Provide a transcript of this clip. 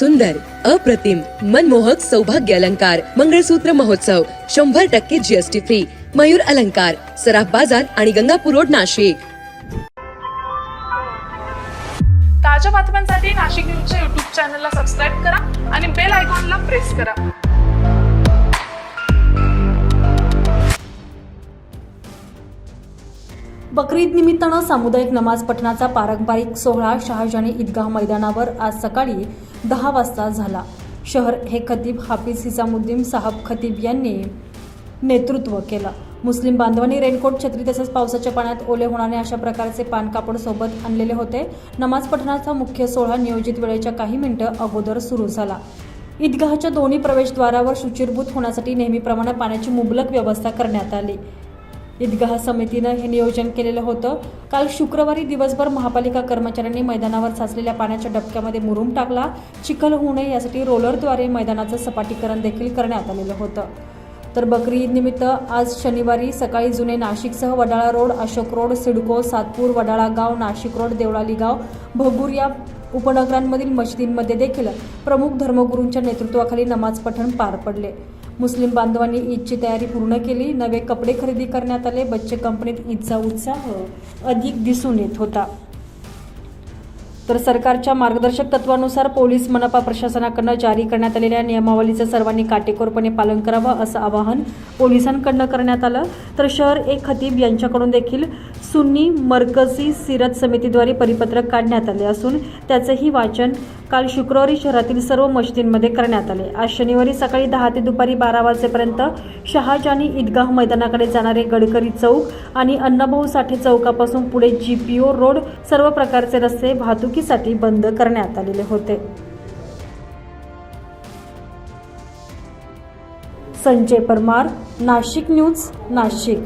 सुंदर, अप्रतिम, मनमोहक सौभाग्य अलंकार मंगळसूत्र महोत्सव 100% जीएसटी फ्री. मयूर अलंकार, सराफ बाजार आणि गंगापूर रोड, नाशिक. ताज्या बातम्यांसाठी नाशिक न्यूजच्या YouTube चॅनलला सबस्क्राईब करा आणि बेल आयकॉनला प्रेस करा. बकरी ईद निमित्तानं सामुदायिक नमाज पठणाचा पारंपरिक सोहळा शहाजानी ईदगाह मैदानावर आज सकाळी 10 वाजता झाला. शहर हे खतीब हाफिज हिसामुद्दीन साहब खतीब यांनी नेतृत्व केलं. मुस्लिम बांधवांनी रेनकोट, छत्री तसंच पावसाच्या पाण्यात ओले होणारे अशा प्रकारचे पानकापड सोबत आणलेले होते. नमाज पठणाचा मुख्य सोहळा नियोजित वेळेच्या काही मिनिटं अगोदर सुरू झाला. ईदगाहच्या दोन्ही प्रवेशद्वारावर शुचिर्भूत होण्यासाठी नेहमीप्रमाणे पाण्याची मुबलक व्यवस्था करण्यात आली. ईदगाह समितीनं हे नियोजन केलेलं होतं. काल शुक्रवारी दिवसभर महापालिका कर्मचाऱ्यांनी मैदानावर साचलेल्या पाण्याच्या डबक्यामध्ये मुरुम टाकला. चिखल होऊ नये यासाठी रोलरद्वारे मैदानाचं सपाटीकरण देखील करण्यात आलेलं होतं. तर बकरी ईद निमित्त आज शनिवारी सकाळी जुने नाशिकसह वडाळा रोड, अशोक रोड, सिडको, सातपूर, वडाळा गाव, नाशिक रोड, देवळाली गाव, भगूर या उपनगरांमधील मशिदींमध्ये देखील प्रमुख धर्मगुरूंच्या नेतृत्वाखाली नमाज पठण पार पडले. मुस्लिम बांधवांनी ईदची तयारी पूर्ण केली. नवे कपडे खरेदी करण्यात आले. बच्चे कंपनीत ईदचा उत्साह अधिक दिसून येत होता. तर सरकारच्या मार्गदर्शक तत्वानुसार पोलीस, मनपा प्रशासनाकडून जारी करण्यात आलेल्या नियमावलीचं सर्वांनी काटेकोरपणे पालन करावं असं आवाहन पोलिसांकडून करण्यात आलं. तर शहर एक खतीब यांच्याकडून देखील सुन्नी मरकजी सीरत समितीद्वारे परिपत्रक काढण्यात आले असून त्याचंही वाचन काल शुक्रवारी शहरातील सर्व मशिदींमध्ये करण्यात आले. आज शनिवारी सकाळी 10 ते दुपारी 12 वाजेपर्यंत शहाजानी ईदगाह मैदानाकडे जाणारे गडकरी चौक आणि अण्णाभाऊ साठे चौकापासून पुढे GPO रोड सर्व प्रकारचे रस्ते वाहतुकीसाठी बंद करण्यात आलेले होते. संजय परमार, नाशिक न्यूज, नाशिक.